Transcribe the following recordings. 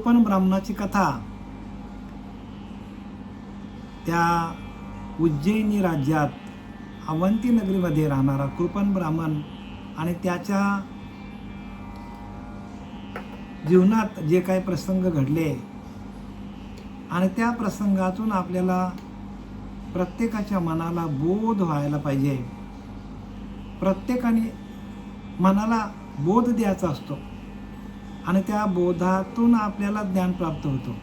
पण ब्राह्मणाची कथा त्या उज्जैनी राज्यात अवंती नगरीमध्ये राहणारा कृपण ब्राह्मण आणि त्याच्या जीवनात जे काही प्रसंग घडले आणि त्या प्रसंगातून आपल्याला प्रत्येकाच्या मनाला बोध व्हायला पाहिजे. प्रत्येकाने मनाला बोध द्यायचा असतो आणि त्या बोधातून आपल्याला ज्ञान प्राप्त होतो.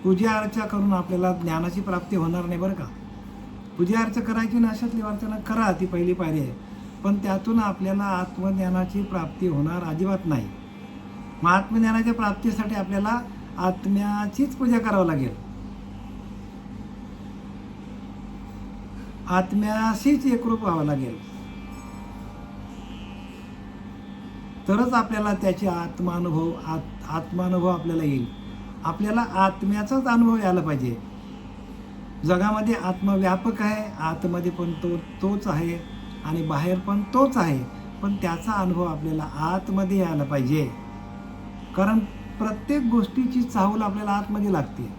पूजा अर्चा करून आपल्याला ज्ञानाची प्राप्ती होणार नाही बरं का. पूजा अर्चा करायची ना, अशातली अर्चना करा, ती पहिली पायरी आहे, पण त्यातून आपल्याला आत्मज्ञानाची प्राप्ती होणार अजिबात नाही. मग आत्मज्ञानाच्या प्राप्तीसाठी आपल्याला आत्म्याचीच पूजा करावं लागेल. आत्म्याशीच एकरूप व्हावं लागेल, तरच आपल्याला त्याचे आत्मानुभव आपल्याला येईल. आपल्याला आत्म्याचाच अनुभव यायला पाहिजे. जगामध्ये आत्मव्यापक आहे, आतमध्ये पण तोच आहे आणि बाहेर पण तोच आहे, पण त्याचा अनुभव आपल्याला आतमध्ये यायला पाहिजे. कारण प्रत्येक गोष्टीची चाहूल आपल्याला आतमध्ये लागते.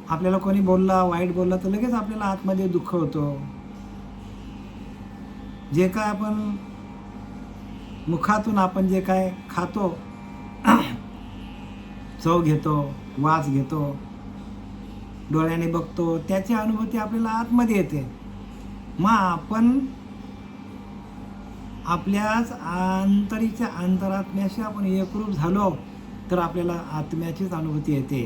आपल्याला कोणी बोलला, वाईट बोलला, तर लगेच आपल्याला आतमध्ये दुःख होतो. जे काय आपण मुखातून आपण जे काय खातो, चव घेतो, वास घेतो, डोळ्याने बघतो, त्याची अनुभूती आपल्याला आतमध्ये येते. मग आपण आपल्याच आंतरीच्या अंतरात्म्याशी आपण एकरूप झालो तर आपल्याला आत्म्याचीच अनुभूती येते.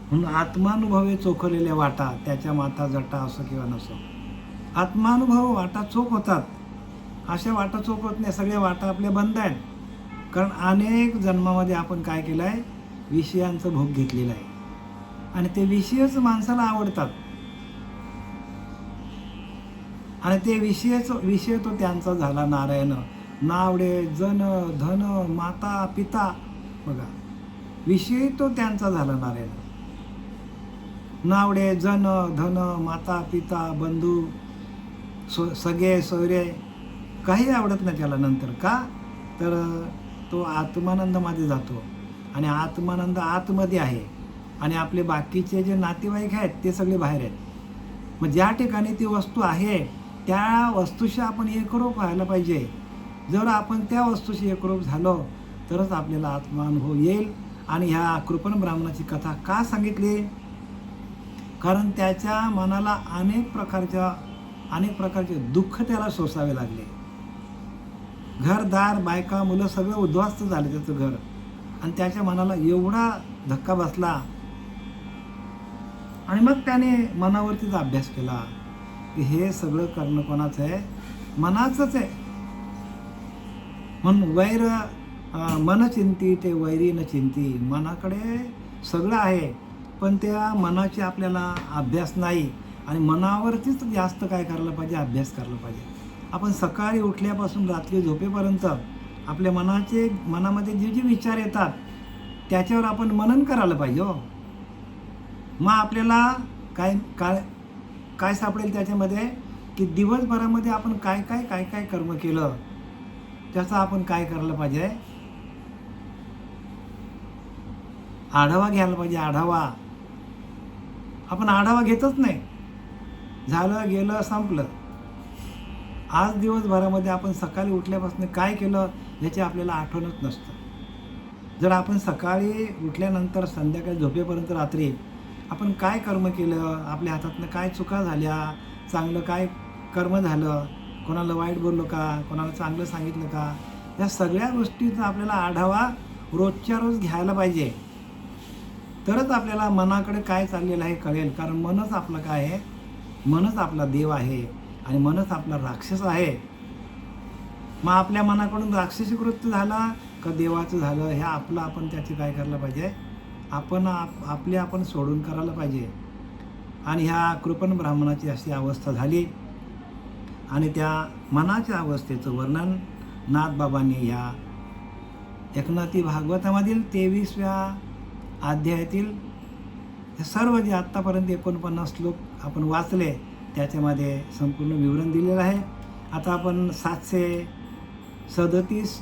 म्हणून आत्मानुभवे चोखलेल्या वाटा, त्याच्या माता जटा असो किंवा नसो, आत्मानुभव वाटा चोख होतात. अशा वाटा चोख होत नाही, सगळ्या वाटा आपल्या बंद आहेत. कारण अनेक जन्मामध्ये आपण काय केलं आहे, विषयांचं भोग घेतलेलं आहे आणि ते विषयच माणसाला आवडतात आणि ते विषय तो त्यांचा झाला नारायण. नावडे जन धन माता पिता, बघा, विषय तो त्यांचा झाला नारायण. नावडे जन धन माता पिता बंधू सगळे सोयरे काही आवडत नाही त्याला नंतर. का तर तो आत्मानंदामध्ये जातो आणि आत्मानंद आतमध्ये आहे आणि आपले बाकीचे जे नातेवाईक आहेत ते सगळे बाहेर आहेत. मग ज्या ठिकाणी ती वस्तू आहे त्या वस्तूशी आपण एकरूप व्हायला पाहिजे. जर आपण त्या वस्तूशी एकरूप झालो तरच आपल्याला आत्मानुभव येईल. आणि ह्या कृपण ब्राह्मणाची कथा का सांगितली, कारण त्याच्या मनाला अनेक प्रकारचे दुःख त्याला सोसावे लागले. घरदार बायका मुलं सगळं उद्ध्वस्त झाले त्याचं घर, आणि त्याच्या मनाला एवढा धक्का बसला आणि मग त्याने मनावरतीच अभ्यास केला की हे सगळं करणं कोणाचं आहे, मनाचंच आहे. म्हणून वैर मन चिंती ते वैरी न चिंती, मनाकडे सगळं आहे पण त्या मनाची आपल्याला अभ्यास नाही आणि मनावरतीच जास्त काय करायला पाहिजे, अभ्यास करायला पाहिजे. आपण सकाळी उठल्यापासून रात्री झोपेपर्यंत आपल्या मनामध्ये जे जे विचार येतात त्याच्यावर आपण मनन करायला पाहिजे. मग आपल्याला काय सापडेल त्याच्यामध्ये की दिवसभरामध्ये आपण काय कर्म केलं त्याचा आपण काय करायला पाहिजे, आढावा घ्यायला पाहिजे. आपण आढावा घेतच नाही, झालं गेलं संपलं. आज दिवसभरामध्ये आपण सकाळी उठल्यापासून काय केलं याची आपल्याला आठवणच नसतं. जर आपण सकाळी उठल्यानंतर संध्याकाळी झोपेपर्यंत रात्री आपण काय कर्म केलं, आपल्या हातातनं काय चुका झाल्या, चांगलं काय कर्म झालं, कोणाला वाईट बोललो का, कोणाला चांगलं सांगितलं का, या सगळ्या गोष्टीचा आपल्याला आढावा रोजच्या रोज घ्यायला पाहिजे. तरच आपल्याला मनाकडे काय चाललेलं आहे कळेल. कारण मनच आपलं काय आहे, मनच आपला देव आहे आणि मनच आपला राक्षस आहे. मग आपल्या मनाकडून राक्षसी कृत्य झाला का देवाचं झालं, हे आपण त्याची काय करायला पाहिजे, आपण सोडून करायला पाहिजे. आणि ह्या कृपण ब्राह्मणाची अशी अवस्था झाली आणि त्या मनाच्या अवस्थेचं वर्णन नाथबाबांनी ह्या एकनाथी भागवतामधील 23व्या अध्यायातील सर्व जे आत्तापर्यंत 49 श्लोक आपण वाचले त्याच्यामध्ये संपूर्ण विवरण दिलेलं आहे. आता आपण 37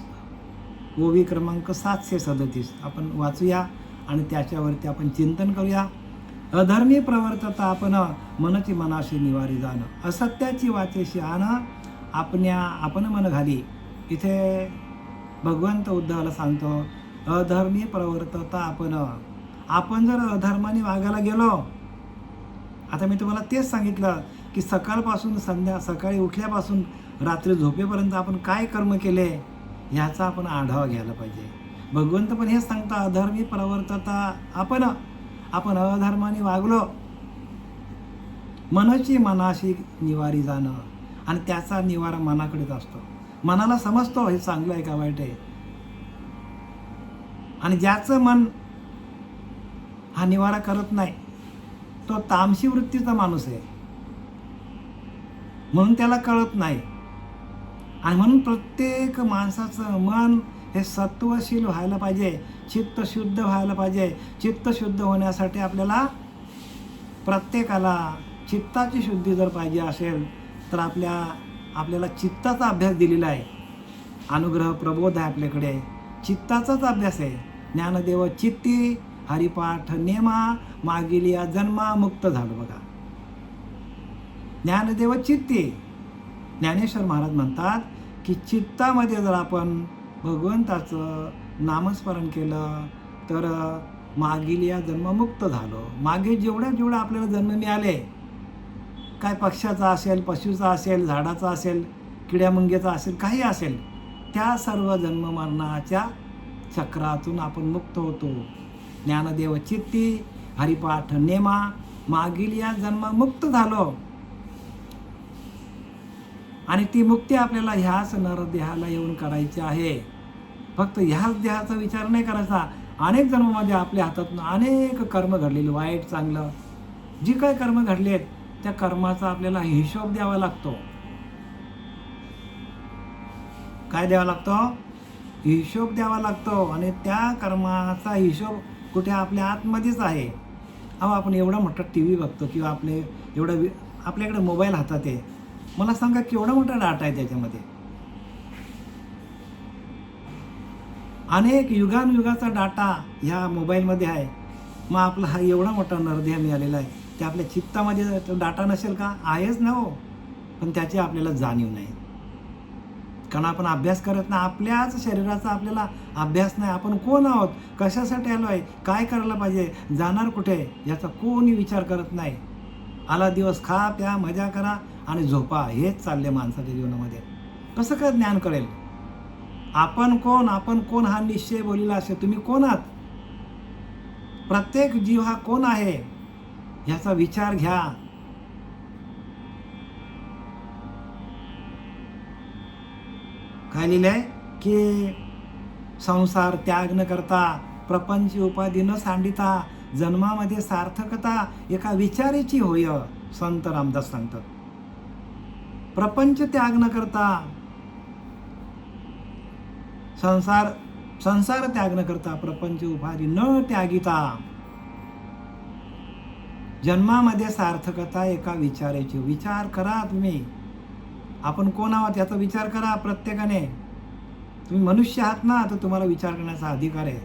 ओवी क्रमांक 737 आपण वाचूया आणि त्याच्यावरती आपण चिंतन करूया. अधर्मी प्रवर्तता आपण मनची मनाशी निवारी जाणं, असत्याची वाचेशी आण आपण मन घाली. इथे भगवंत उद्धवाला सांगतो, अधर्मी प्रवर्तता आपण जर अधर्माने वागायला गेलो, आता मी तुम्हाला तेच सांगितलं की सकाळपासून सकाळी उठल्यापासून रात्री झोपेपर्यंत आपण काय कर्म केले ह्याचा आपण आढावा घ्यायला पाहिजे. भगवंत पण हेच सांगता, अधर्मी प्रवर्तता आपण अधर्माने वागलो, मनची मनाशी निवारी जाणं, आणि त्याचा निवारा मनाकडेच असतो. मनाला समजतो हे चांगलं आहे का वाईट आहे, आणि ज्याचं मन हा निवारा करत नाही तो तामसी वृत्तीचा माणूस आहे, म्हणून त्याला कळत नाही. आणि म्हणून प्रत्येक माणसाचं मन हे सत्वशील व्हायला पाहिजे, चित्त शुद्ध व्हायला पाहिजे. चित्त शुद्ध होण्यासाठी आपल्याला प्रत्येकाला चित्ताची शुद्धी जर पाहिजे असेल तर आपल्याला चित्ताचा अभ्यास दिलेला आहे. अनुग्रह प्रबोध आहे आपल्याकडे, चित्ताचाच अभ्यास आहे. ज्ञानदेव चित्ती हरिपाठ नेमा मागिलिया जन्मा मुक्त झालो. बघा, ज्ञानदेव चित्ती. ज्ञानेश्वर महाराज म्हणतात की चित्तामध्ये जर आपण भगवंताचं नामस्मरण केलं तर मागिलिया जन्ममुक्त झालो. मागे जेवढा आपल्याला जन्म मिळाले, काय पक्ष्याचा असेल, पशुचा असेल, झाडाचा असेल, किड्यामुंग्याचा असेल, काही असेल, त्या सर्व जन्म मरणाच्या चक्रातून आपण मुक्त होतो. ज्ञानदेव चित्ती हरिपाठ नेमा मागिलिया जन्म मुक्त झालो. आणि ती मुक्ती आपल्याला ह्याच नरदेहाला येऊन करायची आहे. फक्त ह्याच देहाचा विचार नाही करायचा. अनेक जन्मामध्ये आपल्या हातातून अनेक कर्म घडलेले, वाईट चांगलं जी काही कर्म घडलेत त्या कर्माचा आपल्याला हिशोब द्यावा लागतो. काय द्यावा लागतो? हिशोब द्यावा लागतो. आणि त्या कर्माचा हिशोब कुठे आपल्या आतमध्येच आहे. आपण एवढा मोठा टी व्ही बघतो किंवा आपल्याकडे मोबाईल हातात आहे. मला सांगा केवढा मोठा डाटा आहे त्याच्यामध्ये. अनेक युगानुयुगाचा डाटा ह्या मोबाईलमध्ये आहे. मग आपला हा एवढा मोठा नरदेह मिळालेला आहे, ते आपल्या चित्तामध्ये तो डाटा नसेल का? आहेच ना हो, पण त्याची आपल्याला जाणीव नाही. कारण आपण अभ्यास करत नाही. आपल्याच शरीराचा आपल्याला अभ्यास नाही. आपण कोण आहोत, कशासाठी आलो आहे, काय करायला पाहिजे, जाणार कुठे याचा कोणी विचार करत नाही. आला दिवस खा प्या मजा करा आणि झोपा, हेच चालले माणसाच्या जीवनामध्ये. कसं काय ज्ञान कळेल? आपण कोण हा निश्चय बोललेला असेल. तुम्ही कोण आहात? प्रत्येक जीव हा कोण आहे ह्याचा विचार घ्या. काय लिहिलंय की संसार त्याग न करता, प्रपंच उपाधी न सांडिता, जन्मामध्ये सार्थकता एका विचाराची होय. संत रामदास सांगतात, प्रपंच त्याग न करता, संसार त्याग न करता, प्रपंच उपाधी न त्यागिता, जन्मामध्ये सार्थकता एका विचाराची. विचार करा तुम्ही, आपण कोण आहोत याचा विचार करा प्रत्येकाने. तुम्ही मनुष्य आहात ना, तर तुम्हाला विचार करण्याचा अधिकार आहे.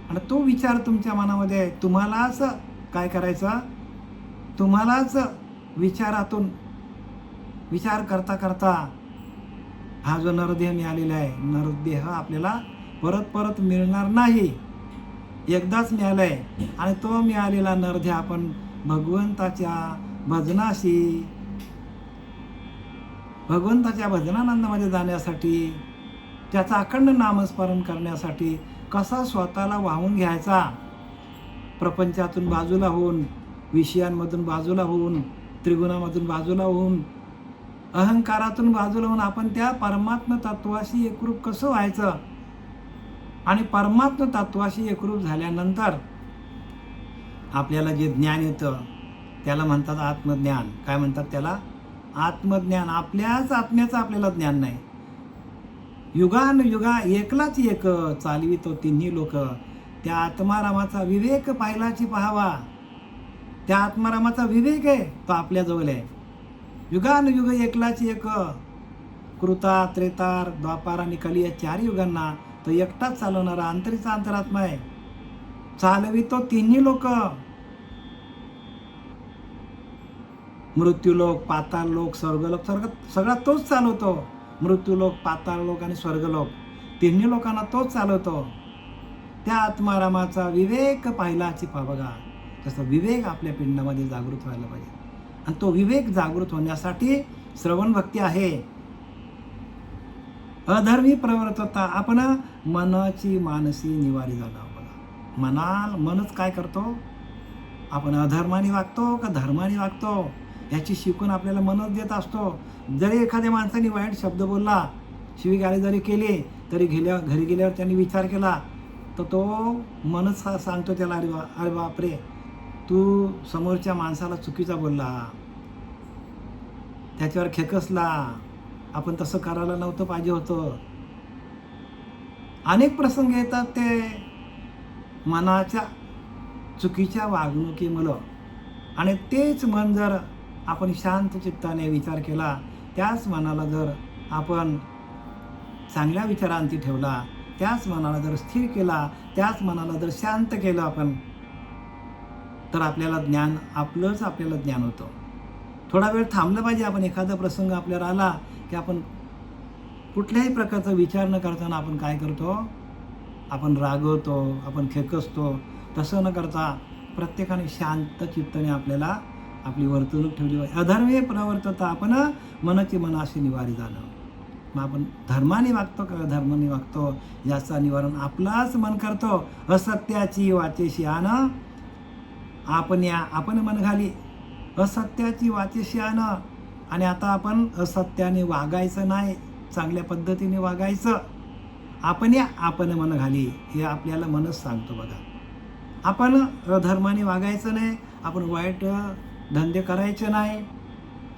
आणि तो विचार तुमच्या मनामध्ये तुम्हालाच काय करायचा, तुम्हालाच विचारातून विचार करता करता हा जो नरदेह मिळालेला आहे, नरदेह आपल्याला परत मिळणार नाही. एकदाच मिळाला आहे. आणि तो मिळालेला नरदेह आपण भगवंताच्या भजनानंदामध्ये जाण्यासाठी, त्याचं अखंड नामस्मरण करण्यासाठी कसा स्वतःला वाहून घ्यायचा, प्रपंचातून बाजूला होऊन, विषयांमधून बाजूला होऊन, त्रिगुणामधून बाजूला होऊन, अहंकारातून बाजूला होऊन आपण त्या परमात्म तत्वाशी एकरूप कसं व्हायचं. आणि परमात्म तत्वाशी एकरूप झाल्यानंतर आपल्याला जे ज्ञान येतं त्याला म्हणतात आत्मज्ञान. काय म्हणतात त्याला? आत्मज्ञान. आपल्याच आत्म्याचं आपल्याला ज्ञान नाही. युगा एकलाच एक चालवितो तिन्ही लोक, त्या आत्मारामाचा विवेक पाहिलाची पहावा. त्या आत्मारामाचा विवेक आहे तो आपल्याजवळ आहे. युगानुयुग एकलाच एक कृता, त्रेतार, द्वापार आणि कली या चार युगांना तो एकटाच चालवणारा अंतरीचा अंतरात्मा आहे. चालवितो तिन्ही लोक, मृत्यूलोक, पाताळलोक, स्वर्गलोक. सगळा तोच चालवतो. मृत्यूलोक, पाताळलोक आणि स्वर्गलोक तिन्ही लोकांना तोच चालवतो. त्या आत्मारामाचा विवेक पाहिलाची बघा. तसं विवेक आपल्या पिंडामध्ये जागृत व्हायला पाहिजे. आणि तो विवेक जागृत होण्यासाठी श्रवण भक्ती आहे. अधर्मी प्रवर्तता आपण मनाची मानसी निवारी झाला बघा. मनच काय करतो? आपण अधर्माने वागतो का धर्माने वागतो याची शिकवण आपल्याला मनच देत असतो. जरी एखाद्या माणसाने वाईट शब्द बोलला, शिवीगाळी जरी केली, तरी घरी गेल्यावर त्यांनी विचार केला तर तो मनच सांगतो त्याला, अरे बापरे, तू समोरच्या माणसाला चुकीचा बोलला, त्याच्यावर खेकसला, आपण तसं करायला नव्हतं पाहिजे होतं. अनेक प्रसंग येतात ते मनाच्या चुकीच्या वागणुकीमुळं. आणि तेच मन जर आपण शांत चित्ताने विचार केला, त्याच मनाला जर आपण चांगल्या विचारांती ठेवला, त्याच मनाला जर स्थिर केला, त्याच मनाला जर शांत केलं आपण, तर आपल्याला ज्ञान होतं. थोडा वेळ थांबलं पाहिजे. आपण एखादा प्रसंग आपल्याला आला की आपण कुठल्याही प्रकारचा विचार न करताना आपण काय करतो? आपण रागवतो, आपण खेकसतो. तसं न करता प्रत्येकाने शांत चित्ताने आपल्याला आपली वर्तणूक ठेवली पाहिजे. अधर्मे प्रवर्तता आपण मनाची मनाशी निवारी झालं. मग आपण धर्माने वागतो का धर्माने वागतो याचा निवारण आपलाच मन करतो. असत्याची वाचेशी आण आपण मन घाली. असत्याची वाचेशी आण. आणि आता आपण असत्याने वागायचं नाही, चांगल्या पद्धतीने वागायचं. आपण मन घाली हे आपल्याला मनच सांगतो बघा. आपण अधर्माने वागायचं नाही, आपण वाईट धंदे करायचे नाही,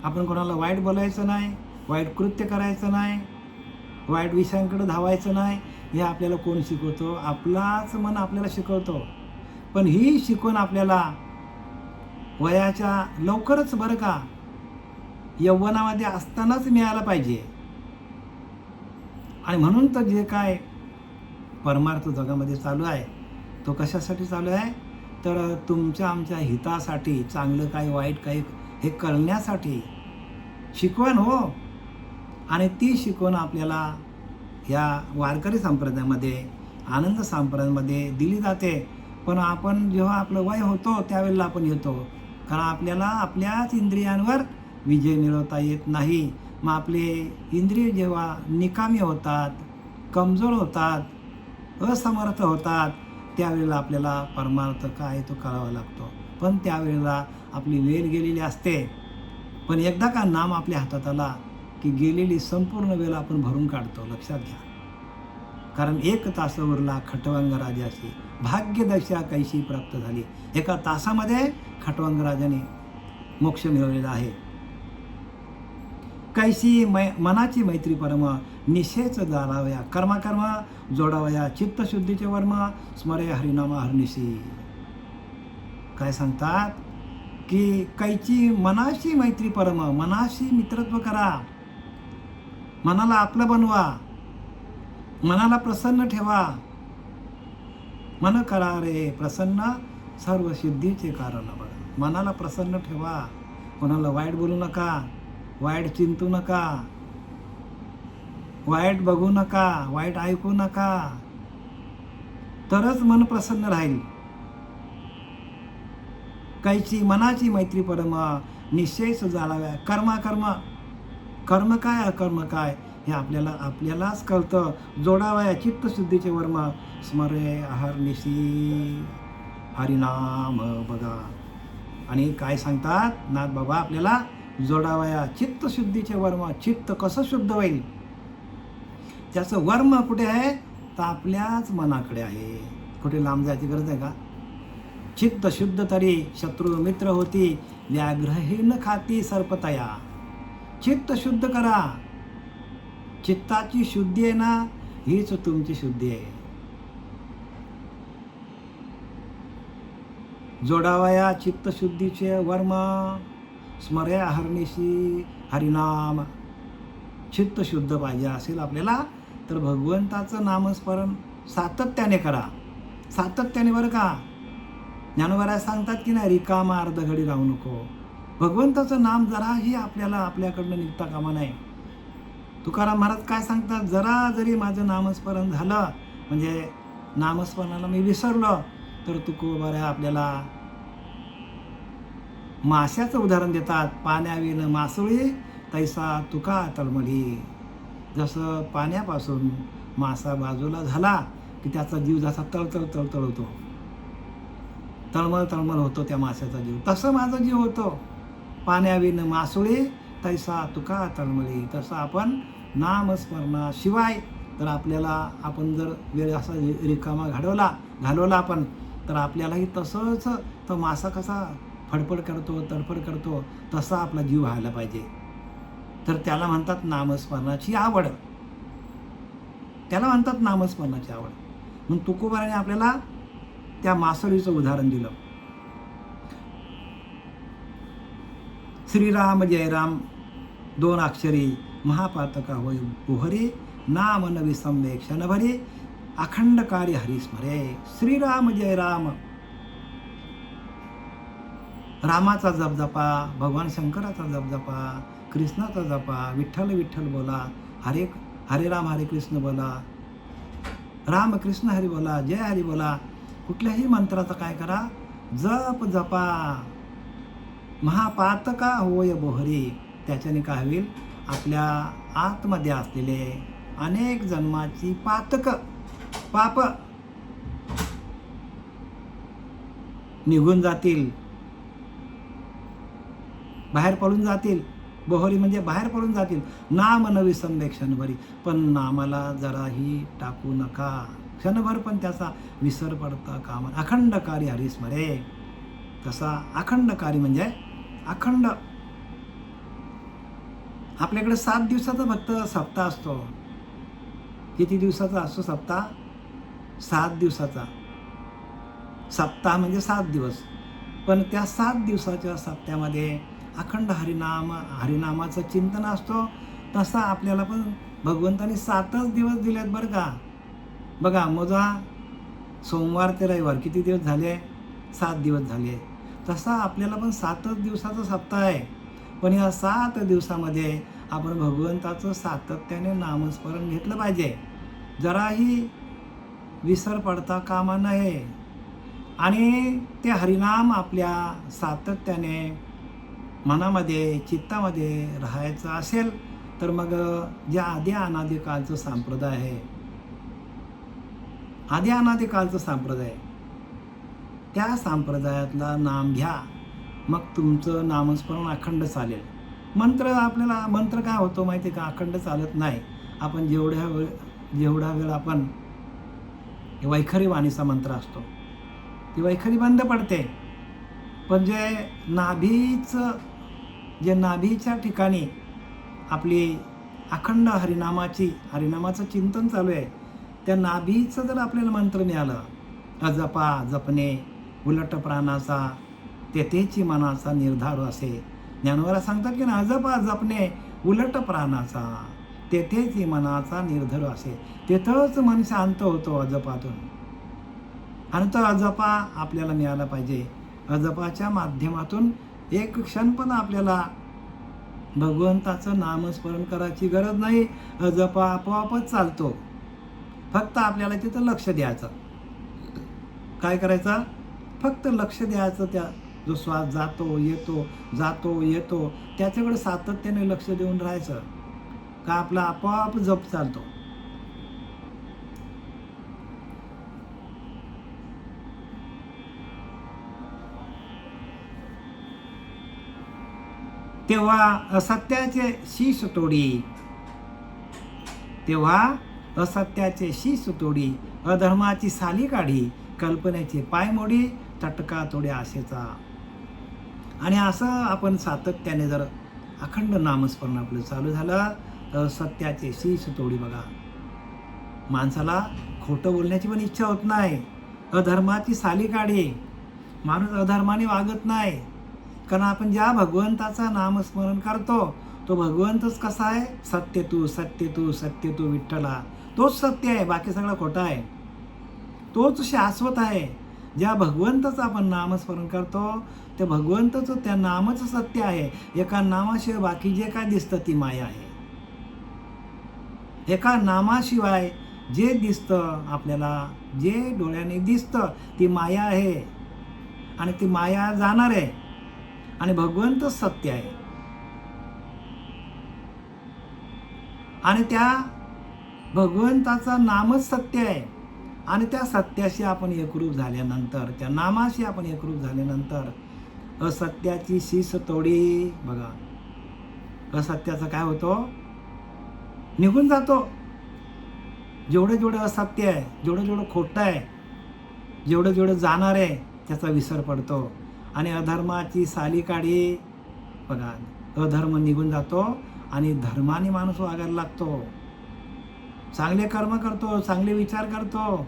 आपण कोणाला वाईट बोलायचं नाही, वाईट कृत्य करायचं नाही, वाईट विषयांकडे धावायचं नाही. हे आपल्याला कोण शिकवतो? आपलाच मन आपल्याला शिकवतो. पण ही शिकवण आपल्याला वयाच्या लवकरच बरं का, यौवनामध्ये असतानाच मिळायला पाहिजे. आणि म्हणून तर जे काय परमार्थ जगामध्ये चालू आहे तो कशासाठी चालू आहे? तर तुमच्या आमच्या हितासाठी, चांगलं काय वाईट काय हे करण्यासाठी शिकवण हो. आणि ती शिकवण आपल्याला या वारकरी संप्रदायामध्ये, आनंद संप्रदायामध्ये दिली जाते. पण आपण जेव्हा आपलं वय होतो त्यावेळेला आपण येतो, कारण आपल्याला आपल्याच इंद्रियांवर विजय मिळवता येत नाही. मग आपले इंद्रिय जेव्हा निकामी होतात, कमजोर होतात, असमर्थ होतात, त्यावेळेला आपल्याला परमार्थ काय तो करावा लागतो. पण त्यावेळेला आपली वेळ गेलेली असते. पण एकदा का नाम आपल्या हातात आला की गेलेली संपूर्ण वेळ आपण भरून काढतो. लक्षात घ्या. कारण 1 तास उरला खटवांग राजाशी, भाग्यदशा कैशी प्राप्त झाली. 1 तासामध्ये खटवांग राजाने मोक्ष मिळवलेला आहे. कैशी मनाची मैत्री परम, निशेच जाळावया, कर्म जोडावया, चित्तशुद्धीचे वर्म, स्मरे हरिनाम हरनिशी. काय सांगतात की कैची मनाशी मैत्री परम, मनाशी मित्रत्व करा, मनाला आपलं बनवा, मनाला प्रसन्न ठेवा. मन करा रे प्रसन्न, सर्व सिद्धीचे कारण. बघा, मनाला प्रसन्न ठेवा. कोणाला वाईट बोलू नका, वाईट चिंतू नका, वाईट बघू नका, वाईट ऐकू नका, तरच मन प्रसन्न राहील. कैची मनाची मैत्री परम, निश्चयच जाळाव्या, कर्म काय अकर्म काय हे आपल्यालाच कळतं. जोडावया चित्तशुद्धीचे वर्म, स्मरे अहर्निशी हरिनाम. बघा, आणि काय सांगतात नाथ बाबा आपल्याला? जोडावया चित्तशुद्धीचे वर्म. चित्त कसं शुद्ध होईल? त्याचं वर्म कुठे आहे? तर आपल्याच मनाकडे आहे. कुठे लांब जायची गरज आहे का? चित्त शुद्ध तरी शत्रू मित्र होती, व्याघ्रहीन खाती सर्पतया. चित्त शुद्ध करा. चित्ताची शुद्धी आहे ना, हीच तुमची शुद्धी आहे. जोडावया चित्तशुद्धीचे वर्म, स्मरे अहर्निशी हरिनाम. चित्त शुद्ध पाहिजे असेल आपल्याला, तर भगवंताचं नामस्मरण सातत्याने करा. सातत्याने बरं का. ज्ञानोबा सांगतात की नाही, रिकामा अर्धघडी राहू नको. भगवंताचं नाम जराही आपल्याकडनं निघता कामा नाही. तुकाराम महाराज काय सांगतात, जरा जरी माझं नामस्मरण झालं, म्हणजे नामस्मरणाला मी विसरलो, तर तुकोबाऱ्या आपल्याला माशाचं उदाहरण देतात. पाण्याविन मासोळी तैसा तुका तळमळी. जसं पाण्यापासून मासा बाजूला झाला की त्याचा जीव जसा तळतळ होतो, तळमळ होतो त्या माशाचा जीव, तसं माझा जीव होतो. पाण्याविन मासोळी तैसा तुका तळमळी. तसं आपण नामस्मरणाशिवाय तर आपल्याला, आपण जर वेळ असा रिकामा घालवला आपण, तर आपल्यालाही तसंच तो मासा कसा फडफड करतो, तडफड करतो, तसा आपला जीव व्हायला पाहिजे. तर त्याला म्हणतात नामस्मरणाची आवड. त्याला म्हणतात नामस्मरणाची आवड. म्हणून तुकोबाराने आपल्याला त्या मासोळीचं उदाहरण दिलं. श्रीराम जय राम 2 अक्षरी महापातका होय पोहरी. नाम न विसंवे क्षणभरी अखंडकारी हरिस्मरे. श्रीराम जय राम. रामाचा जप जपा, भगवान शंकराचा जप जपा, कृष्णाचा जपा, विठ्ठल विठ्ठल बोला, हरे राम हरे कृष्ण बोला, राम कृष्ण हरी बोला, जय हरी बोला. कुठल्याही मंत्राचा काय करा, जप जपा. महापातका होय बोहरी. त्याच्याने काय होईल, आपल्या आतमध्ये असलेले अनेक जन्माची पाप निघून जातील, बाहेर पडून जातील. बोहरी म्हणजे बाहेर पडून जातील. नाम न विसंवे क्षणभरी. पण नामाला जराही टाकू नका, क्षणभर पण त्याचा विसर पडता कामा. अखंडकारी हरिस्मरे. तसा अखंडकारी म्हणजे अखंड. आपल्याकडे 7 दिवसाचा फक्त सप्ताह असतो. किती दिवसाचा असतो सप्ताह? 7 दिवसाचा. सप्ताह म्हणजे 7 दिवस. पण त्या 7 दिवसाच्या सप्त्यामध्ये अखंड हरिनामाचं चिंतन असतो. तसा आपल्याला पण भगवंताने 7च दिवस दिलेत बरं का. बघा, मोजा, सोमवार ते रविवार किती दिवस झाले? 7 दिवस झाले. तसा आपल्याला पण 7च दिवसाचा सप्ताह आहे. पण या 7 दिवसामध्ये आपण भगवंताचं सातत्याने नामस्मरण घेतलं पाहिजे. जराही विसर पडता कामा नये. आणि ते हरिनाम आपल्या सातत्याने मनामध्ये, चित्तामध्ये राहायचं असेल, तर मग जे आधी अनादी कालचं संप्रदाय आहे, आधी अनादी कालचं संप्रदाय, त्या संप्रदायातला नाम घ्या. मग तुमचं नामस्मरण अखंड चालेल. मंत्र काय होतो माहिती आहे का? अखंड चालत नाही. आपण जेवढा वेळ आपण वैखरी वाणीचा मंत्र असतो, ती वैखरी बंद पडते. पण जे नाभीच्या ठिकाणी आपली अखंड हरिनामाचं चिंतन चालू आहे, त्या नाभीचं जर आपल्याला मंत्र मिळालं, अजपा जपणे उलट प्राणाचा तेथेची मनाचा निर्धार असे. ज्ञानोबा सांगतात की ना, अजपा जपणे उलट प्राणाचा तेथेची मनाचा निर्धार असे. तेथंच मन शांत होतो अजपातून. आणि तो अजपा आपल्याला मिळाला पाहिजे. अजपाच्या माध्यमातून एक क्षण पण आपल्याला भगवंताचं नामस्मरण करायची गरज नाही. अजपा आपोआपच चालतो. फक्त आपल्याला तिथं लक्ष द्यायचं. काय करायचं? फक्त लक्ष द्यायचं. त्या जो श्वास जातो येतो त्याच्याकडे सातत्याने लक्ष देऊन राहायचं का आपला आपोआप जप चालतो. तेव्हा असत्याचे शीस तोडी अधर्माची साली काढी कल्पनेचे पाय मोडी चटका तोड्या आशेचा. आणि असं आपण सातत्याने जर अखंड नामस्मरण आपलं चालू झालं, तर सत्याचे शीस तोडी. बघा, माणसाला खोटं बोलण्याची पण इच्छा होत नाही. अधर्माची साली काढी. माणूस अधर्माने वागत नाही. कारण आपण ज्या भगवंताचं नामस्मरण करतो तो भगवंतच कसा आहे? सत्य तू, सत्य तू, सत्य तू विठ्ठला. तोच सत्य आहे, बाकी सगळं खोटं आहे. तोच शाश्वत आहे. ज्या भगवंताचं आपण नामस्मरण करतो त्या भगवंताचं, त्या नामच सत्य आहे. एका नामाशिवाय बाकी जे काय दिसतं ती माया आहे. एका नामाशिवाय जे दिसतं आपल्याला, जे डोळ्याने दिसतं ती माया आहे. आणि ती माया जाणार आहे. आणि भगवंतच सत्य आहे. आणि त्या भगवंताचा नामच सत्य आहे. आणि त्या सत्याशी आपण एकरूप झाल्यानंतर, त्या नामाशी आपण एकरूप झाल्यानंतर असत्याची शीस तोडी. बघा, असत्याचं काय होतं? निघून जातो. जेवढं जेवढं असत्य आहे, जेवढं जेवढं खोटं आहे, जेवढं जेवढं जाणार आहे त्याचा विसर पडतो. आणि अधर्माची साली काढी. बघा, अधर्म निघून जातो आणि धर्माने माणूस वागायला लागतो. चांगले कर्म करतो, चांगले विचार करतो,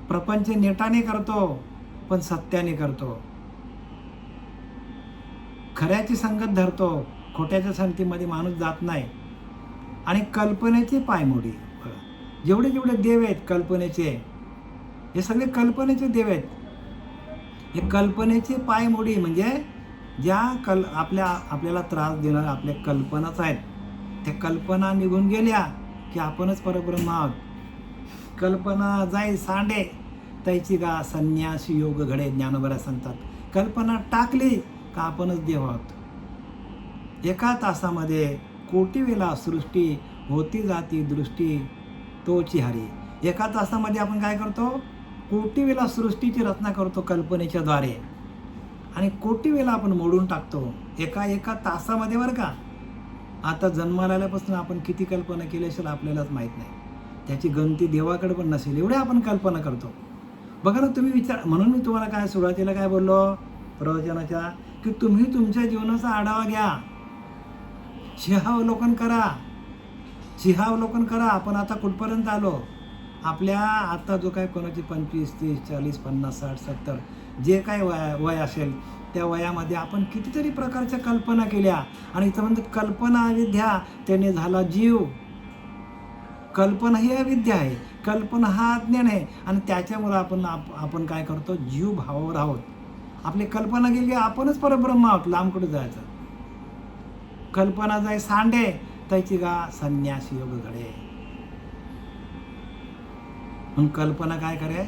प्रपंच नेटाने करतो, पण सत्याने करतो. खऱ्याची संगत धरतो, खोट्याच्या संगतीमध्ये माणूस जात नाही. आणि कल्पनेची पायमोडी. जेवढे जेवढे देव आहेत कल्पनेचे, हे सगळे कल्पनेचे देव आहेत. हे कल्पनेची पायमोडी म्हणजे ज्या आपल्याला त्रास देणाऱ्या आपल्या कल्पनाच आहेत, त्या कल्पना निघून गेल्या की आपणच परब्रह्म आहोत. कल्पना जाई सांडे त्याची गा संन्यासी योग घडे, ज्ञानोबा सांगतात. कल्पना टाकली का आपणच देव आहोत. एका तासामध्ये कोटी वेळा सृष्टी होती जाती दृष्टी तोची हरी. एका तासामध्ये आपण काय करतो? कोटी वेळा सृष्टीची रचना करतो कल्पनेच्या द्वारे. आणि कोटी वेळा आपण मोडून टाकतो एका तासामध्ये, बरं का. आता जन्माला आल्यापासून आपण किती कल्पना केली असेल आपल्यालाच माहीत नाही. त्याची गणती देवाकडे पण नसेल, एवढे आपण कल्पना करतो. बघा ना, तुम्ही विचार. म्हणून मी तुम्हाला काय सुरुवातीला काय बोललो प्रवचनाच्या, की तुम्ही तुमच्या जीवनाचा आढावा घ्या, सिंहावलोकन करा, सिंहावलोकन करा. आपण आता कुठपर्यंत आलो? आपल्या आता जो काय कोणाची 25, 30, 40, 50, 60, 70 जे काय वय असेल त्या वयामध्ये आपण कितीतरी प्रकारच्या कल्पना केल्या. आणि इथं म्हणजे कल्पना अविद्या, त्याने झाला जीव. कल्पना ही अविद्या आहे, कल्पना हा अज्ञान आहे. आणि त्याच्यामुळं आपण काय करतो? जीव भावावर आहोत. आपली कल्पना गेली, आपणच परब्रह्म आहोत. लांब कुठे जायचं? कल्पना जाय सांडे त्याची गा संन्यासी योग घडे. म्हणून कल्पना काय करे?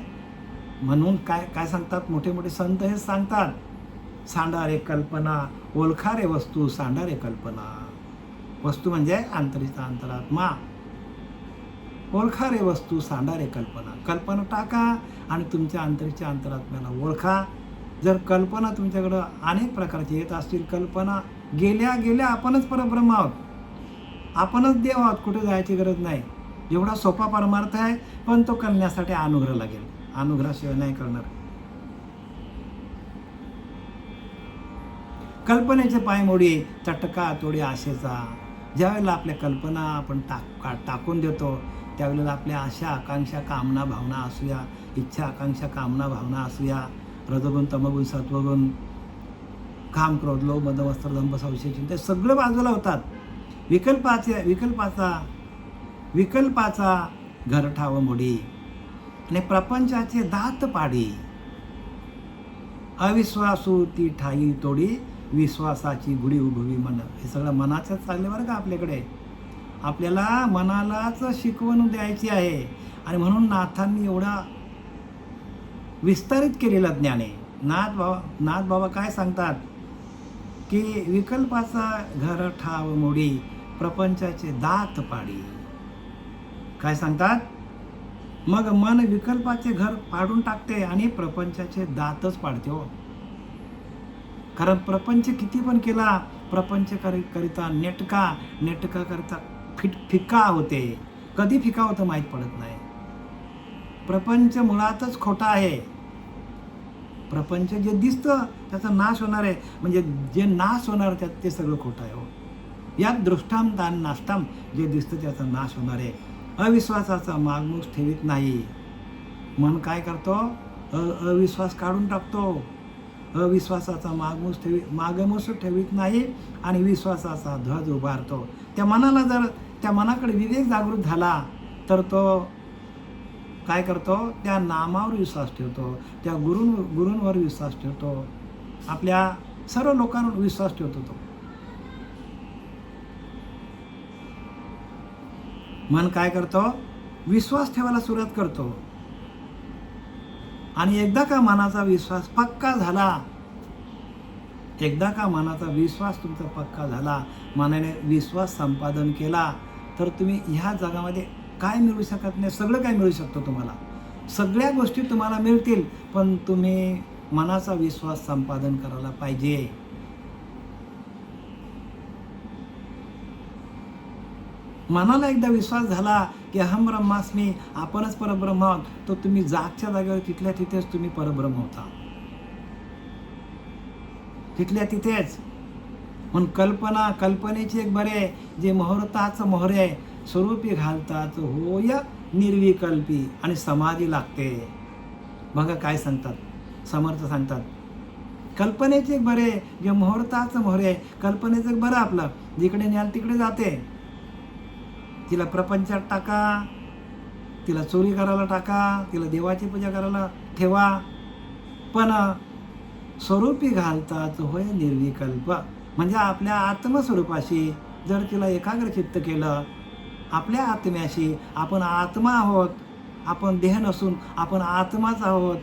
म्हणून काय सांगतात मोठे मोठे संत? हे सांगतात, सांडा रे कल्पना, ओळखा रे वस्तू, सांडा रे कल्पना. वस्तू म्हणजे अंतरीचा अंतरात्मा. ओळखा रे वस्तू, सांडा रे कल्पना. कल्पना टाका आणि तुमच्या अंतरीच्या अंतरात्म्याला ओळखा. जर कल्पना तुमच्याकडं अनेक प्रकारचे येत असतील, कल्पना गेल्या आपणच परब्रह्म आहोत, आपणच देव आहोत. कुठे जायची गरज नाही. एवढा सोपा परमार्थ आहे, पण तो करण्यासाठी अनुग्रह लागेल. अनुग्रहाशिवाय नाही करणार. कल्पनेचे पायमोडी, चटका तोडी आशेचा. ज्यावेळेला आपल्या कल्पना आपण टाकून देतो त्यावेळेला आपल्या आशा आकांक्षा कामना भावना असूया, इच्छा आकांक्षा कामना भावना असूया, रजगुण तमगुण सत्वगुण, काम क्रोध लोभ मद मत्सर दंभ संशय चिंता सगळं बाजूला होतात. विकल्पाचा घरठाव मोडी आणि प्रपंचाचे दात पाडी. अविश्वासू ती ठाई तोडी, विश्वासाची गुढी उभवी मन. हे सगळं मनाचंच चालले बरं का आपल्याकडे. आपल्याला मनालाच शिकवण द्यायची आहे. आणि म्हणून नाथांनी एवढा विस्तारित केलेला ज्ञान आहे. नाथ बाबा काय सांगतात की विकल्पाचा घर ठाव मोडी, प्रपंचाचे दात पाडी. काय सांगतात? मग मन विकल्पाचे घर पाडून टाकते आणि प्रपंचाचे दातच पाडते हो. कारण प्रपंच किती पण केला, प्रपंच करिता नेटका करता फिका होते. कधी फिका होतं माहीत पडत नाही. प्रपंच मुळातच खोटा आहे. प्रपंच जे दिसतं त्याचा नाश होणार आहे, म्हणजे जे नाश होणार त्यात ते सगळं खोटं आहे हो. यात दृष्टाम दान नाष्टाम, जे दिसतं त्याचा नाश होणार आहे. अविश्वासाचा मागमूस ठेवीत नाही. मन काय करतो? अविश्वास काढून टाकतो. अविश्वासाचा मागमूस ठेवीत नाही आणि विश्वासाचा ध्वज उभारतो. त्या मनाला जर त्या मनाकडे विवेक जागृत झाला तर तो काय करतो, त्या नामावर विश्वास ठेवतो, त्या गुरूंवर विश्वास ठेवतो, आपल्या सर्व लोकांवर विश्वास ठेवतो. तो मन काय करतो, विश्वास ठेवायला सुरुवात करतो. आणि एकदा का मनाचा विश्वास पक्का झाला, एकदा का मनाचा विश्वास तुमचा पक्का झाला, मनाने विश्वास संपादन केला, तर तुम्ही ह्या जगामध्ये काय मिळू शकत नाही, सगळं काय मिळू शकतं तुम्हाला. सगळ्या गोष्टी तुम्हाला मिळतील, पण तुम्ही मनाचा विश्वास संपादन करायला पाहिजे. मनाला एकदा विश्वास झाला की अहम ब्रह्मास्मी, आपणच परब्रह्म आहोत, तर तुम्ही जागच्या जागेवर तिथल्या तिथेच तुम्ही परब्रह्म होता, तिथल्या तिथेच. म्हणून कल्पनेची एक बरे, जे मुहूर्ताचं मोहरे, स्वरूपी घालताच होय निर्विकल्पी, आणि समाधी लागते. बघा काय सांगतात समर्थ, सांगतात कल्पनेचे एक बरे, जे मुहूर्ताचं मोहरे, कल्पनेचं एक बरं आपलं, जिकडे न्याल तिकडे जाते. तिला प्रपंचात टाका, तिला चोरी करायला टाका, तिला देवाची पूजा करायला ठेवा, पण स्वरूपी घालताच होय निर्विकल्प, म्हणजे आपल्या आत्मस्वरूपाशी जर तिला एकाग्र चित्त केलं, आपल्या आत्म्याशी, आपण आत्मा आहोत, आपण देह नसून आपण आत्माच आहोत,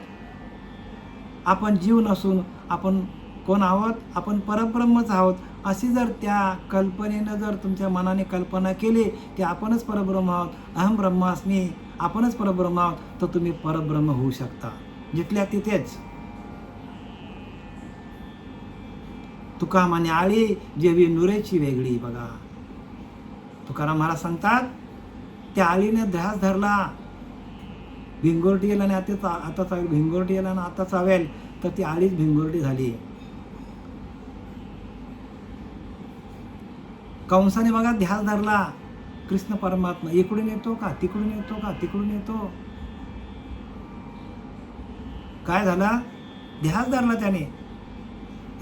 आपण जीव नसून आपण कोण आहोत, आपण परब्रह्मच आहोत, अशी जर त्या कल्पनेनं जर तुमच्या मनाने कल्पना केली की आपणच परब्रह्म आहोत, अहम ब्रह्मास्मी, आपणच परब्रह्म आहोत, तर तुम्ही परब्रह्म होऊ शकता जिथल्या तिथेच. तुका म्हणे आळी जेवी नुरेची वेगळी. बघा तुकाराम महाराज सांगतात, त्या आळीने ध्यास धरला, भिंगोरटी येईल आणि आता चावेल, भिंगोरटी येईल आणि आता चावेल, तर ती आळीच भिंगोरटी झाली. कंसाने बघा ध्यास धरला, कृष्ण परमात्मा इकडून येतो का तिकडून येतो का तिकडून येतो, काय झाला, ध्यास धरला त्याने,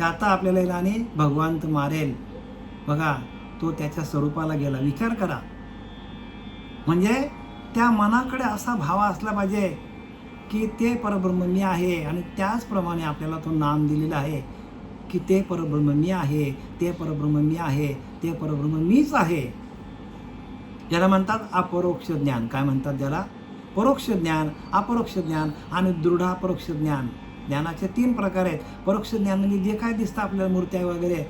आता आपल्याला येईल आणि भगवान तर मारेल. बघा तो त्याच्या स्वरूपाला गेला. विचार करा, म्हणजे त्या मनाकडे असा भाव असला पाहिजे की ते परब्रह्म मी आहे, आणि त्याचप्रमाणे आपल्याला तो नाम दिलेला आहे की ते परब्रह्म मी आहे, ते परब्रह्म मी आहे, ते परब्रह्म मीच आहे. ज्याला म्हणतात अपरोक्ष ज्ञान. काय म्हणतात त्याला, परोक्ष ज्ञान, अपरोक्ष ज्ञान आणि दृढ अपरोक्ष ज्ञान. ज्ञानाचे 3 प्रकार आहेत. परोक्ष ज्ञान म्हणजे जे काय दिसतं आपल्याला, मूर्त्या वगैरे,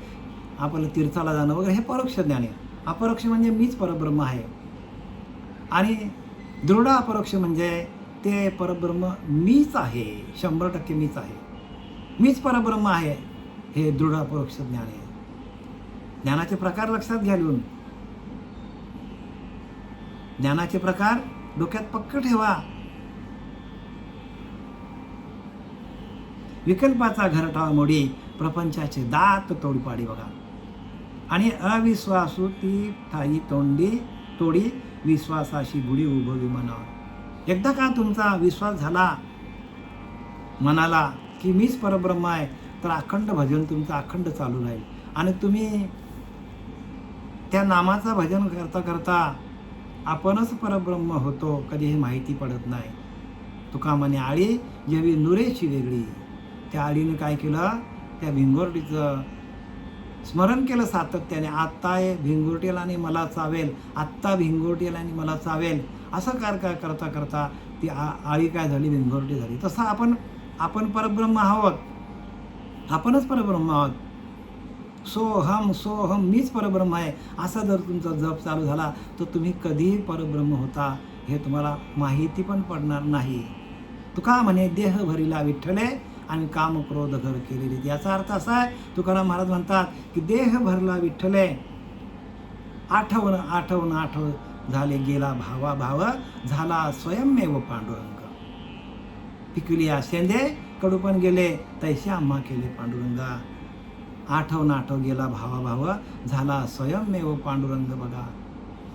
आपल्याला तीर्थाला जाणं वगैरे, हे परोक्ष ज्ञान आहे. अपरोक्ष म्हणजे मीच परब्रह्म आहे. आणि दृढ अपरोक्ष म्हणजे ते परब्रह्म मीच आहे, 100% मीच आहे, मीच परब्रह्म आहे, हे दृढ अपरोक्ष ज्ञान आहे. ज्ञानाचे प्रकार लक्षात घालून, ज्ञानाचे प्रकार डोक्यात पक्क ठेवा. विकल्पाचा घरटा मोडी, प्रपंचाचे दात तोडपाडी. बघा, आणि अविश्वासू ती ठाई तोडी, विश्वासाशी गुढी उभवी मनावर. एकदा का तुमचा विश्वास झाला मनाला की मीच परब्रह्म आहे, तर अखंड भजन तुमचं अखंड चालू राहील, आणि तुम्ही त्या नामाचं भजन करता करता आपणच परब्रह्म होतो, कधी हे माहिती पडत नाही. तुका म्हणे आळी जेवी नुरेची वेगळी. त्या आळीने काय केलं, त्या भिंगोरटीचं स्मरण केलं सातत्याने. आत्ता भिंगोरटीला आणि मला चावेल, आत्ता भिंगोरटीला आणि मला चावेल, असं काय करता करता ती आळी काय झाली, भिंगोरटी झाली. तसं आपण परब्रह्म आहोत, आपणच परब्रह्म आहोत. सोहम मीच परब्रह्म आहे, असा जर तुमचा जप चालू झाला तर तुम्ही कधीही परब्रह्म होता हे तुम्हाला माहिती पण पडणार नाही. तुका म्हणे देह भरिला विठ्ठले आणि काम क्रोध घर केलेले. याचा अर्थ असा आहे, तुकाराम महाराज म्हणतात की देह भरला विठ्ठले, आठवण झाले गेला भाव, झाला स्वयंमेव पांडुरंग. पिकली शेंदे कडू पण गेले, तैसे आम्हा केले पांडुरंगा. आठव गेला भाव, झाला स्वयंमेव पांडुरंग. बघा,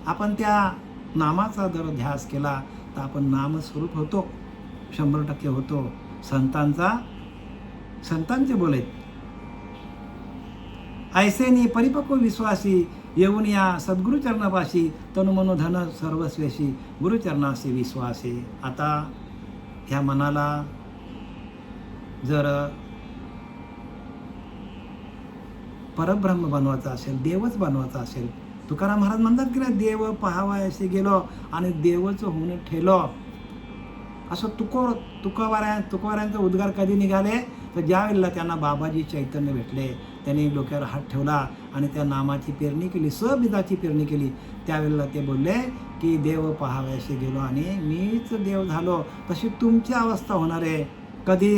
आपण त्या नामाचा जर ध्यास केला तर आपण नामस्वरूप होतो, 100% होतो. संतांचा संतांचे बोल आहेत. ऐसेनी परिपक्व विश्वासी येऊन या सद्गुरु चरणापाशी तनु मनो धन सर्वस्वेशी गुरुचरणाशी विश्वासे. आता ह्या मनाला जर परब्रह्म बनवायचा असेल, देवच बनवायचा असेल, तुकाराम महाराज म्हणतात की नाही, देव पहावायसे गेलो आणि देवच होऊन ठेलो. असं तुकोबाऱ्यांचा उद्गार कधी निघाले तर ज्या वेळेला त्यांना बाबाजी चैतन्य भेटले, त्यांनी डोक्यावर हात ठेवला आणि त्या नामाची पेरणी केली, सबीजाची पेरणी केली. त्यावेळेला ते बोलले की देव पहावयाशी गेलो आणि मीच देव झालो. तशी तुमची अवस्था होणार आहे. कधी?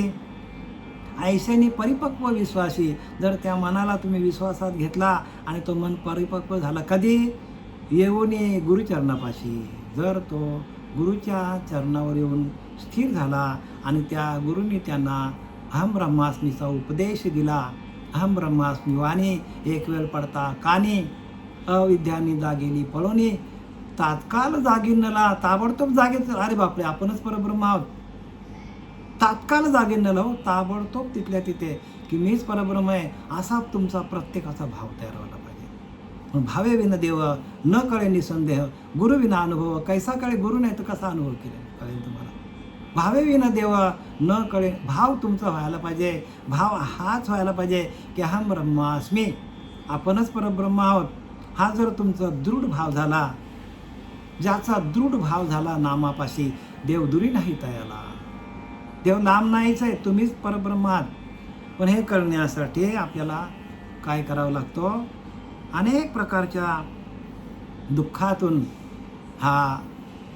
ऐशाने परिपक्व विश्वासी. जर त्या मनाला तुम्ही विश्वासात घेतला आणि तो मन परिपक्व झाला, कधी? येऊन गुरुचरणापाशी. जर तो गुरुच्या चरणावर येऊन स्थिर झाला आणि त्या गुरुनी त्यांना अहम ब्रह्मास्मीचा उपदेश दिला. अहम ब्रह्मास्मी वाणी एक वेळ पडता कानी, अविद्यानी जागेली पळोनी, तात्काळ जागीनला ताबडतोब जागेच. अरे बापरे, आपणच परब्रह्म आहोत. तात्काळ जागीनला हो, ताबडतोब तिथल्या तिथे की मीच परब्रह्म आहे, असा तुमचा प्रत्येकाचा भाव तयार व्हायला पाहिजे. भावे विना देव न कळे निसंदेह, गुरु विना अनुभव कैसा कळे. गुरु नाही तर कसा अनुभव कळेल तुम्हाला. भावे विना देव न कळे, भाव तुमचा व्हायला पाहिजे. भाव हाच व्हायला पाहिजे की अहम ब्रह्मास्मी, आपणच परब्रह्म आहोत. हा जर तुमचा दृढ भाव झाला, ज्याचा दृढ भाव झाला नामापाशी, देव दुरी नाही तयाला. देव लांब नाहीच आहे, तुम्हीच परब्रह्म आहात. पण हे करण्यासाठी आपल्याला काय करावं लागतं? अनेक प्रकारच्या दुःखातून हा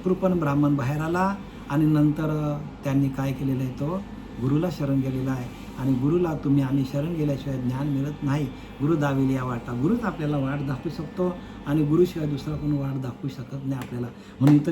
कृपण ब्राह्मण बाहेर आला आणि नंतर त्यांनी काय केलेलं आहे, तो गुरुला शरण गेलेला आहे. आणि गुरुला आम्ही शरण गेल्याशिवाय ज्ञान मिळत नाही. गुरु दाविली या वाटा. गुरुच आपल्याला वाट दाखवू शकतो आणि गुरुशिवाय दुसरा कोण वाट दाखवू शकत नाही आपल्याला. म्हणून इथं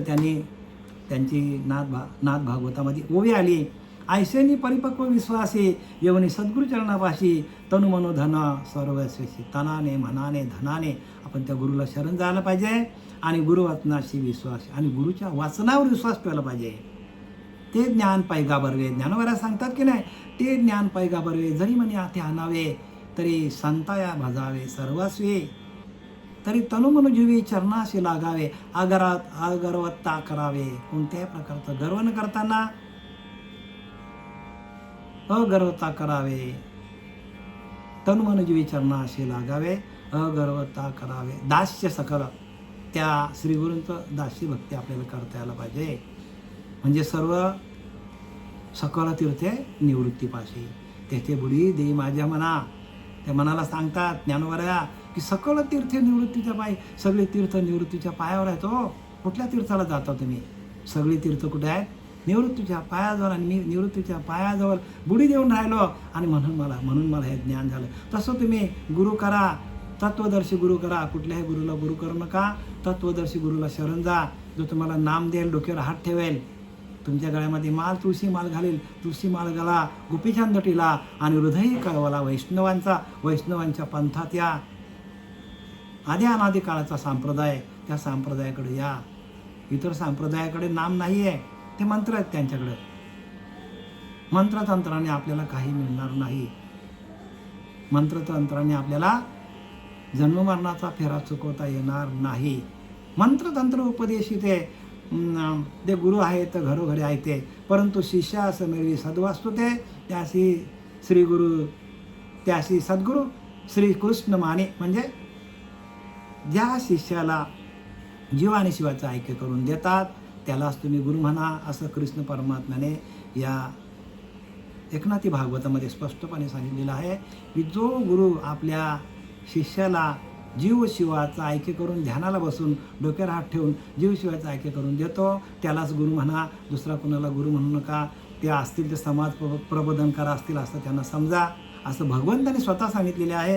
त्यांची नाथ भागवतामध्ये ओवी आली. ऐसेनी परिपक्व विश्वासी येवनी सद्गुरु चरणापाशी तनु मनो धन सर्वस्वेशी. तनाने मनाने धनाने आपण त्या गुरुला शरण जायला पाहिजे आणि गुरुवचनाशी विश्वास आणि गुरुच्या वाचनावर विश्वास ठेवायला पाहिजे. ते ज्ञान पैगाबरवे. ज्ञानवऱ्या सांगतात की नाही, ते ज्ञान पैगाबरवे जरी म्हणे हाती आणावे तरी संताया भजावे सर्वस्वी, तरी तनुमनुजीवी चरणाशी लागावे. अगरवत्ता करावे. कोणत्याही प्रकारचं गर्व न करताना अगर्वता करावे. तनुमनुजीवी चरणाशी लागावे, अगर्वता करावे. दास्य सकल, त्या श्रीगुरूंचं दास्य भक्ती आपल्याला करता यायला पाहिजे. म्हणजे सर्व सकल तीर्थे निवृत्तीपाशी. तेथे बुडी दे माझ्या मना. त्या मनाला सांगतात ज्ञानवऱ्या की सकल तीर्थे निवृत्तीच्या पायी. सगळे तीर्थ निवृत्तीच्या पायावर आहेत. हो, कुठल्या तीर्थाला जाता तुम्ही? सगळी तीर्थ कुठे आहेत? निवृत्तीच्या पायाजवळ. आणि मी निवृत्तीच्या पायाजवळ बुडी देऊन राहिलो आणि म्हणून मला हे ज्ञान झालं. तसं तुम्ही गुरु करा, तत्वदर्शी गुरु करा. कुठल्याही गुरुला गुरु करू नका, तत्वदर्शी गुरुला शरण जा. जो तुम्हाला नाम देईल, डोक्यावर हात ठेवेल, तुमच्या गळ्यामध्ये तुळशी माल घालेल, तुळशी माल घाला गोपीचंदटीला आणि हृदय कळवला वैष्णवांच्या पंथात या. आधी अनादी काळाचा संप्रदाय, त्या संप्रदायाकडे या. इतर संप्रदायाकडे नाम नाही आहे, ते मंत्र आहेत त्यांच्याकडे. मंत्रतंत्राने आपल्याला काही मिळणार नाही. मंत्रतंत्राने आपल्याला जन्ममरणाचा फेरा चुकवता येणार नाही. मंत्रतंत्र उपदेशी ते गुरु आहेत, घरोघरी आहेत ते, परंतु शिष्यास मिळवी सद्वास्तु ते. त्याशी श्रीगुरु, त्याशी सद्गुरू श्रीकृष्ण माने. म्हणजे ज्या शिष्याला जीव आणि शिवाचं ऐक्य करून देतात त्यालाच तुम्ही गुरु म्हणा, असं कृष्ण परमात्म्याने या एकनाथी भागवतामध्ये स्पष्टपणे सांगितलेलं आहे की जो गुरु आपल्या शिष्याला जीव शिवाचा ऐक्य करून ध्यानाला बसून डोक्यावर हात ठेवून जीव शिवाचा ऐक्य करून देतो त्यालाच गुरु म्हणा. दुसरा कोणाला गुरु म्हणू नका. ते असतील ते समाज प्रबोधनकार असतील असं त्यांना समजा, असं भगवंताने स्वतः सांगितलेले आहे.